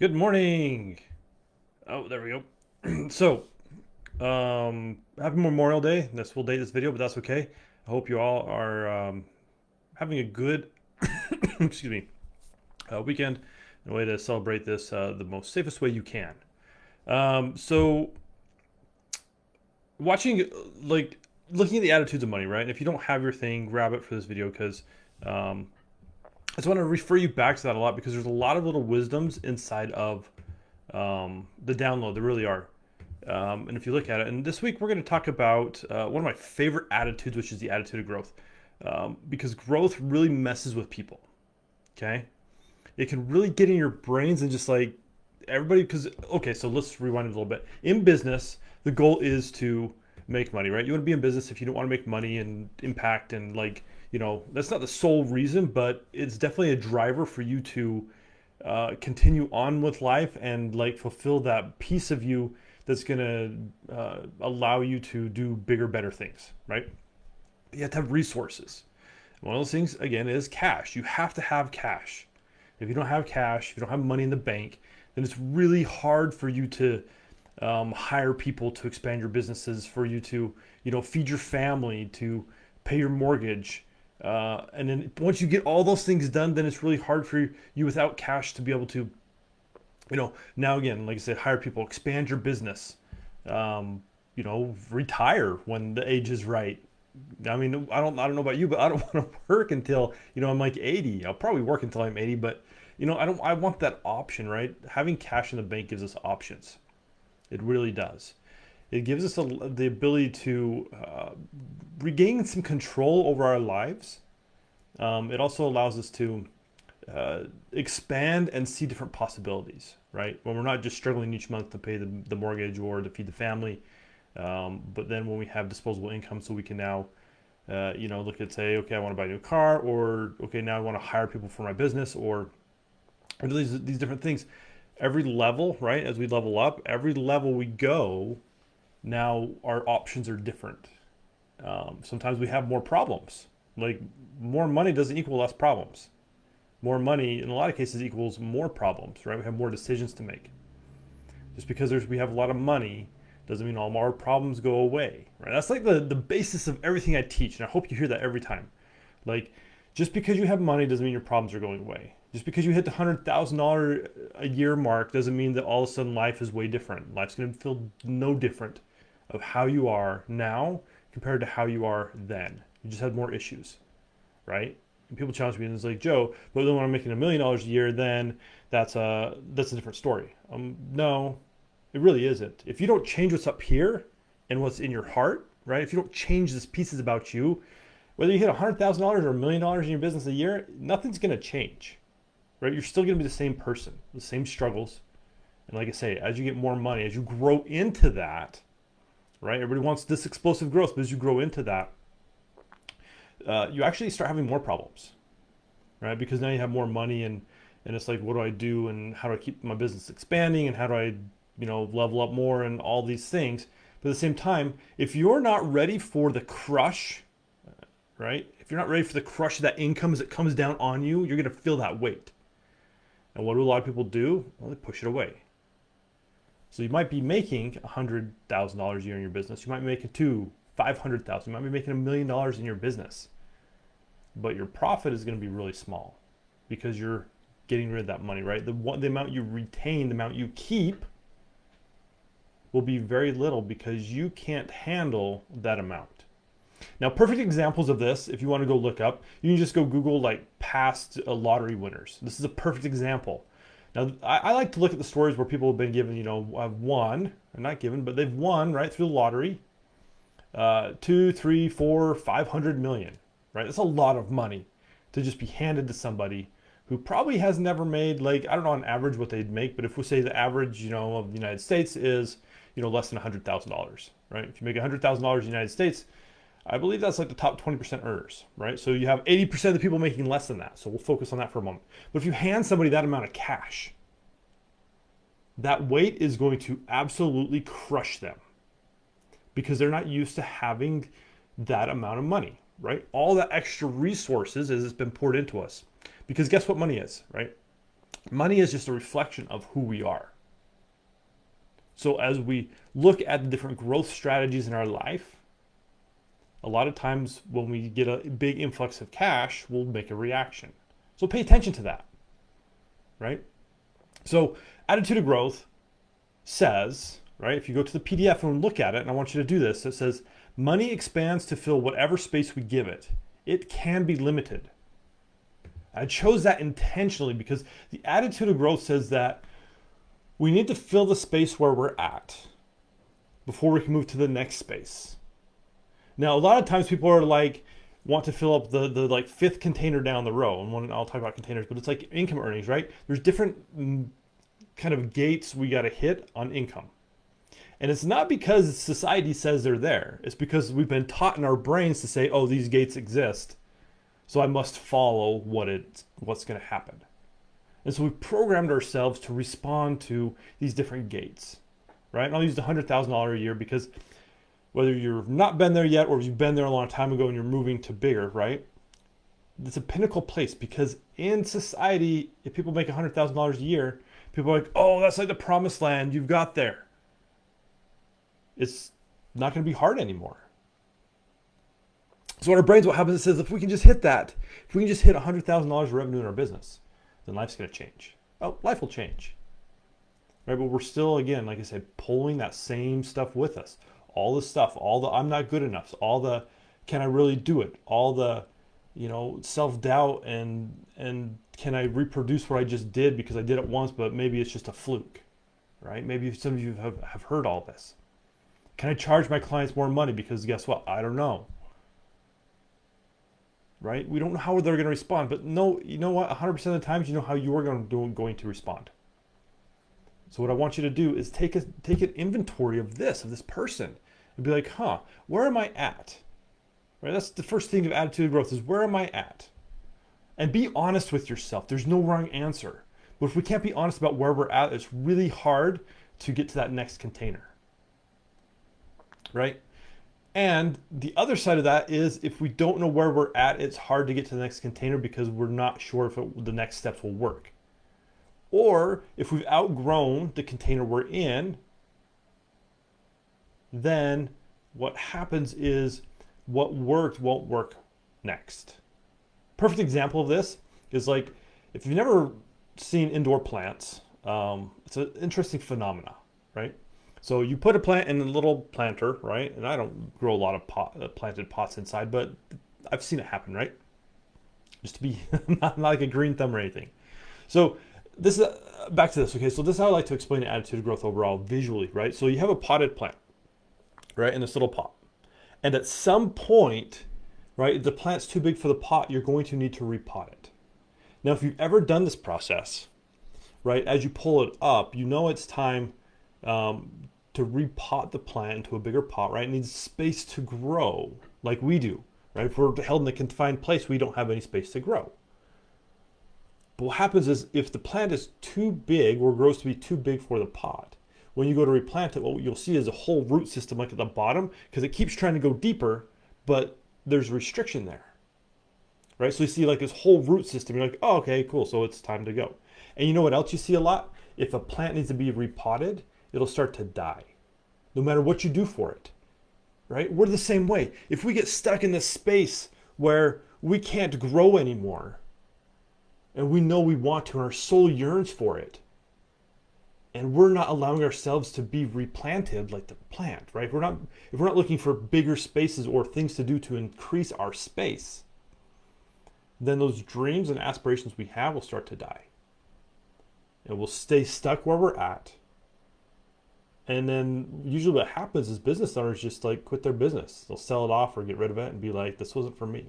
Good morning. Oh, there we go. Happy Memorial Day. This will date this video, but that's okay. I hope you all are having a good, excuse me, weekend and a way to celebrate this the most safest way you can. So, watching, like, looking at the attitudes of money, right? And if you don't have your thing, grab it for this video because um, I just want to refer you back to that a lot because there's a lot of little wisdoms inside of the download. There really are. And if you look at it, and this week we're going to talk about one of my favorite attitudes, which is the attitude of growth, because growth really messes with people. Okay, it can really get in your brains and just like everybody. Because okay, so let's rewind it a little bit. In business, the goal is to make money, right? You want to be in business if you don't want to make money and impact and like that's not the sole reason, but it's definitely a driver for you to continue on with life and like fulfill that piece of you that's going to allow you to do bigger, better things, right? You have to have resources. One of those things, again, is cash. You have to have cash. If you don't have cash, if you don't have money in the bank, then it's really hard for you to hire people to expand your businesses, for you to, feed your family, to pay your mortgage. And then once you get all those things done, then it's really hard for you without cash to be able to now again, like I said, hire people, expand your business, retire when the age is right. I mean, I don't know about you, but I don't want to work until, I'm like 80. I'll probably work until I'm 80, but I want that option, right? Having cash in the bank gives us options. It really does. It gives us the ability to regain some control over our lives. It also allows us to expand and see different possibilities, right? When we're not just struggling each month to pay the mortgage or to feed the family, but then when we have disposable income, so we can now, look at say, okay, I want to buy a new car, or okay, now I want to hire people for my business, or these different things. Every level, right? As we level up, every level we go, now our options are different. Sometimes we have more problems. Like more money doesn't equal less problems. More money in a lot of cases equals more problems, right? We have more decisions to make. Just because we have a lot of money doesn't mean all our problems go away, right? That's like the basis of everything I teach, and I hope you hear that every time. Like, just because you have money doesn't mean your problems are going away. Just because you hit the $100,000 a year mark doesn't mean that all of a sudden life is way different. Life's going to feel no different of how you are now compared to how you are then. You just had more issues, right? And people challenge me and it's like, Joe, but then when I'm making $1 million a year, then that's a different story. No, it really isn't. If you don't change what's up here and what's in your heart, right? If you don't change these pieces about you, whether you hit $100,000 or $1 million in your business a year, nothing's going to change, right? You're still going to be the same person, the same struggles. And like I say, as you get more money, as you grow into that, right? Everybody wants this explosive growth, but as you grow into that, you actually start having more problems, right? Because now you have more money and it's like, what do I do and how do I keep my business expanding and how do I, level up more and all these things. But at the same time, if you're not ready for the crush, right? If you're not ready for the crush of that income as it comes down on you, you're going to feel that weight. And what do a lot of people do? Well, they push it away. So you might be making $100,000 a year in your business. You might be making 500,000. You might be making $1 million in your business, but your profit is going to be really small because you're getting rid of that money, right? The amount you retain, the amount you keep, will be very little because you can't handle that amount. Now, perfect examples of this, if you want to go look up, you can just go Google like past lottery winners. This is a perfect example. Now, I like to look at the stories where people have been given, have won, or not given, but they've won right through the lottery, 2, 3, 4, 500 million, right? That's a lot of money to just be handed to somebody who probably has never made, like, I don't know on average what they'd make, but if we say the average, of the United States is, less than $100,000, right? If you make $100,000 in the United States, I believe that's like the top 20% earners, right? So you have 80% of the people making less than that. So we'll focus on that for a moment. But if you hand somebody that amount of cash, that weight is going to absolutely crush them because they're not used to having that amount of money, right? All that extra resources as it's been poured into us. Because guess what money is, right? Money is just a reflection of who we are. So as we look at the different growth strategies in our life, a lot of times when we get a big influx of cash, we'll make a reaction. So pay attention to that, right? So attitude of growth says, right, if you go to the PDF and look at it, and I want you to do this, it says, money expands to fill whatever space we give it. It can be limited. I chose that intentionally because the attitude of growth says that we need to fill the space where we're at before we can move to the next space. Now, a lot of times people are like, want to fill up the like fifth container down the row. And I'll talk about containers, but it's like income earnings, right? There's different kind of gates we got to hit on income. And it's not because society says they're there. It's because we've been taught in our brains to say, oh, these gates exist, so I must follow what's going to happen. And so we've programmed ourselves to respond to these different gates, right? And I'll use the $100,000 a year because whether you've not been there yet or you've been there a long time ago and you're moving to bigger, right? It's a pinnacle place because in society, if people make $100,000 a year, people are like, oh, that's like the promised land, you've got there. It's not going to be hard anymore. So in our brains, what happens is if we can just hit that, if we can just hit $100,000 of revenue in our business, then life's going to change. Oh, life will change. Right? But we're still, again, like I said, pulling that same stuff with us. All the stuff, all the I'm not good enough, all the can I really do it, all the, self-doubt and can I reproduce what I just did because I did it once, but maybe it's just a fluke, right? Maybe some of you have heard all this. Can I charge my clients more money because guess what? I don't know. Right? We don't know how they're going to respond, but no, you know what? 100% of the times you know how you're going to respond. So what I want you to do is take an inventory of this person, and be like, where am I at? Right? That's the first thing of attitude of growth is where am I at? And be honest with yourself. There's no wrong answer. But if we can't be honest about where we're at, it's really hard to get to that next container. Right? And the other side of that is if we don't know where we're at, it's hard to get to the next container because we're not sure if the next steps will work. Or if we've outgrown the container we're in, then what happens is what worked won't work next. Perfect example of this is like if you've never seen indoor plants, it's an interesting phenomena, right? So you put a plant in a little planter, right? And I don't grow a lot of planted pots inside, but I've seen it happen, right? Just to be not like a green thumb or anything. So this is back to this. Okay, so this is how I like to explain attitude of growth overall visually, right? So you have a potted plant, right, in this little pot, and at some point, right, if the plant's too big for the pot, you're going to need to repot it. Now, if you've ever done this process, right, as you pull it up, you know it's time to repot the plant into a bigger pot, right? It needs space to grow, like we do, right? If we're held in a confined place, we don't have any space to grow. But what happens is if the plant is too big or grows to be too big for the pot, when you go to replant it, what you'll see is a whole root system like at the bottom because it keeps trying to go deeper, but there's restriction there, right? So you see like this whole root system. You're like, oh, okay, cool. So it's time to go. And you know what else you see a lot? If a plant needs to be repotted, it'll start to die no matter what you do for it, right? We're the same way. If we get stuck in this space where we can't grow anymore, and we know we want to, and our soul yearns for it, and we're not allowing ourselves to be replanted like the plant, right? If we're not looking for bigger spaces or things to do to increase our space, then those dreams and aspirations we have will start to die. And we'll stay stuck where we're at. And then usually what happens is business owners just like quit their business. They'll sell it off or get rid of it and be like, this wasn't for me.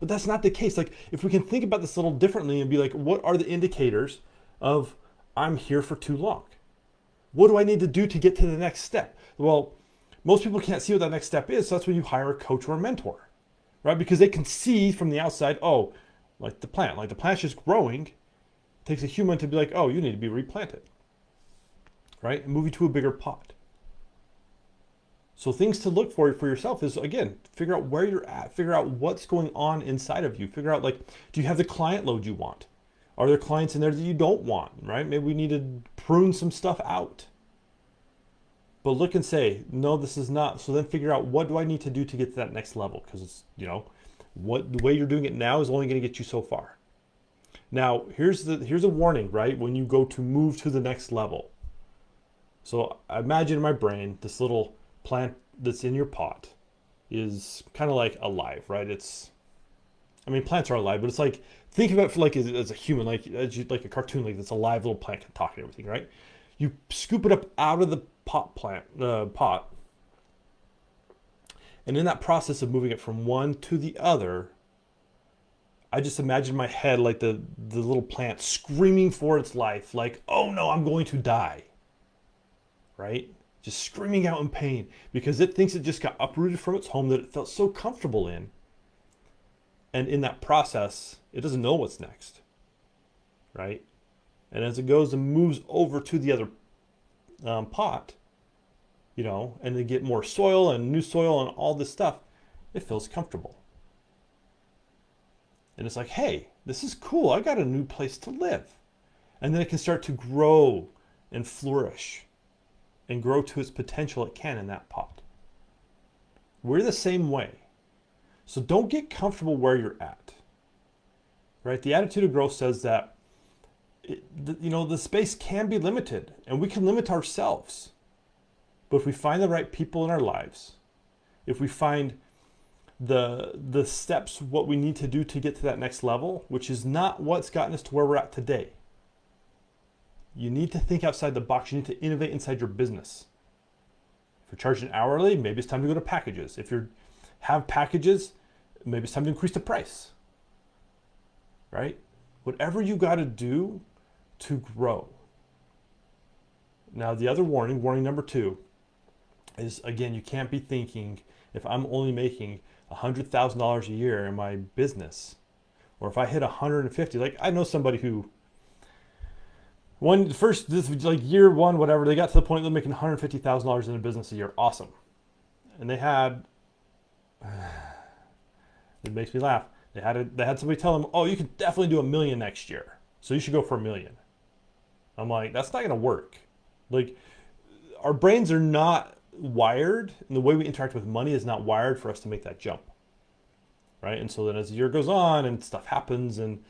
But that's not the case. Like if we can think about this a little differently and be like, what are the indicators of I'm here for too long? What do I need to do to get to the next step? Well, most people can't see what that next step is. So that's when you hire a coach or a mentor, right? Because they can see from the outside, oh, like the plant's just growing. It takes a human to be like, oh, you need to be replanted, right? And move you to a bigger pot. So things to look for yourself is, again, figure out where you're at, figure out what's going on inside of you, figure out like, do you have the client load you want? Are there clients in there that you don't want, right? Maybe we need to prune some stuff out. But look and say, no, this is not. So then figure out, what do I need to do to get to that next level? Because it's, the way you're doing it now is only going to get you so far. Now, here's a warning, right? When you go to move to the next level. So I imagine in my brain, this little plant that's in your pot is kind of like alive, right? Plants are alive, but it's like, think of it for like as a human, like a cartoon, like it's a live little plant talking and everything, right? You scoop it up out of the pot, and in that process of moving it from one to the other, I just imagine in my head like the little plant screaming for its life, like, oh no, I'm going to die, right? Just screaming out in pain because it thinks it just got uprooted from its home that it felt so comfortable in. And in that process, it doesn't know what's next, right? And as it goes and moves over to the other pot, and they get more soil and new soil and all this stuff, it feels comfortable. And it's like, hey, this is cool. I got a new place to live. And then it can start to grow and flourish and grow to its potential it can in that pot. We're the same way. So don't get comfortable where you're at, right? The attitude of growth says that, the space can be limited and we can limit ourselves. But if we find the right people in our lives, if we find the steps, what we need to do to get to that next level, which is not what's gotten us to where we're at today. You need to think outside the box. You need to innovate inside your business. If you're charging hourly, maybe it's time to go to packages. If you have packages, maybe it's time to increase the price, right? Whatever you got to do to grow. Now, the other warning number 2, is, again, you can't be thinking, if I'm only making $100,000 a year in my business, or if I hit 150, like I know somebody who, year one, whatever, they got to the point they're making $150,000 in a business a year. Awesome. And they had, it makes me laugh. They had somebody tell them, oh, you could definitely do $1 million next year. So you should go for $1 million. I'm like, that's not going to work. Like, our brains are not wired, and the way we interact with money is not wired for us to make that jump, right? And so then as the year goes on and stuff happens, and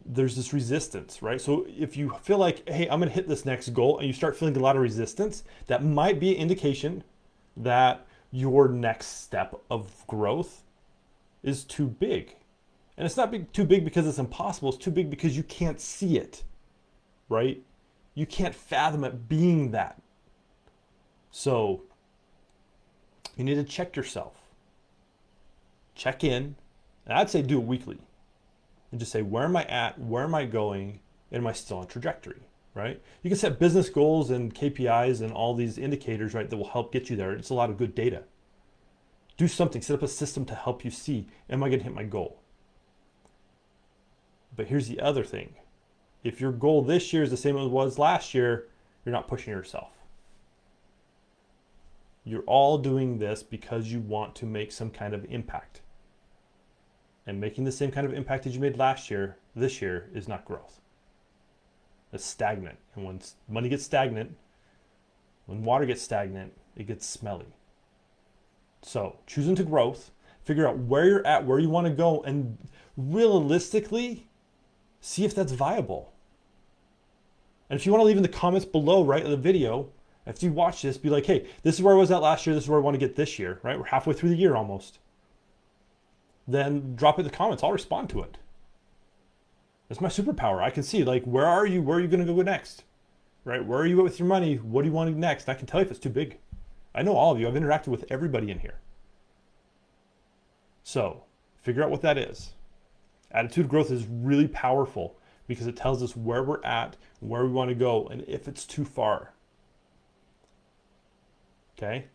there's this resistance, right? So if you feel like, hey, I'm gonna hit this next goal, and you start feeling a lot of resistance, that might be an indication that your next step of growth is too big. And it's not too big because it's impossible, it's too big because you can't see it, right? You can't fathom it being that. So you need to check yourself. Check in. And I'd say do it weekly. And just say, where am I at? Where am I going? And am I still on trajectory, right? You can set business goals and KPIs and all these indicators, right, that will help get you there. It's a lot of good data. Do something. Set up a system to help you see, am I going to hit my goal? But here's the other thing. If your goal this year is the same as it was last year, you're not pushing yourself. You're all doing this because you want to make some kind of impact. And making the same kind of impact as you made last year, this year, is not growth. It's stagnant. And when money gets stagnant, when water gets stagnant, it gets smelly. So choose into growth, figure out where you're at, where you want to go, and realistically, see if that's viable. And if you want to leave in the comments below, right, of the video, after you watch this, be like, hey, this is where I was at last year, this is where I want to get this year, right? We're halfway through the year almost. Then drop it in the comments. I'll respond to it. That's my superpower. I can see, like, where are you? Where are you going to go next? Right? Where are you at with your money? What do you want next? I can tell you if it's too big. I know all of you. I've interacted with everybody in here. So figure out what that is. Attitude growth is really powerful because it tells us where we're at, where we want to go, and if it's too far. Okay?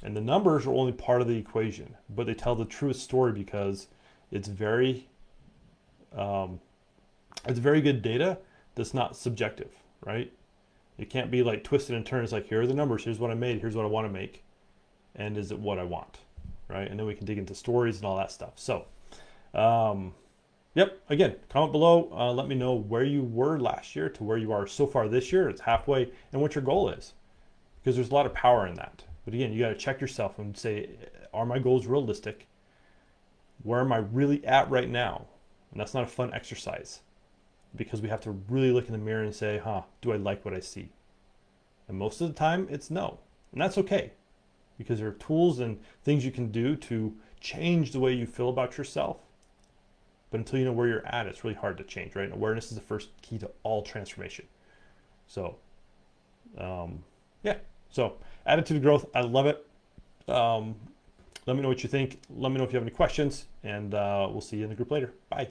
And the numbers are only part of the equation, but they tell the truest story because it's very good data that's not subjective, right? It can't be like twisted and turned. It's like, here are the numbers, here's what I made, here's what I want to make, and is it what I want, right? And then we can dig into stories and all that stuff. So Yep. Again, comment below. Let me know where you were last year to where you are so far this year. It's halfway, and what your goal is, because there's a lot of power in that. But again, you got to check yourself and say, are my goals realistic? Where am I really at right now? And that's not a fun exercise, because we have to really look in the mirror and say, do I like what I see? And most of the time, it's no. And that's okay, because there are tools and things you can do to change the way you feel about yourself. But until you know where you're at, it's really hard to change, right? Awareness is the first key to all transformation. So, yeah. So, attitude growth, I love it. Let me know what you think. Let me know if you have any questions, and we'll see you in the group later. Bye.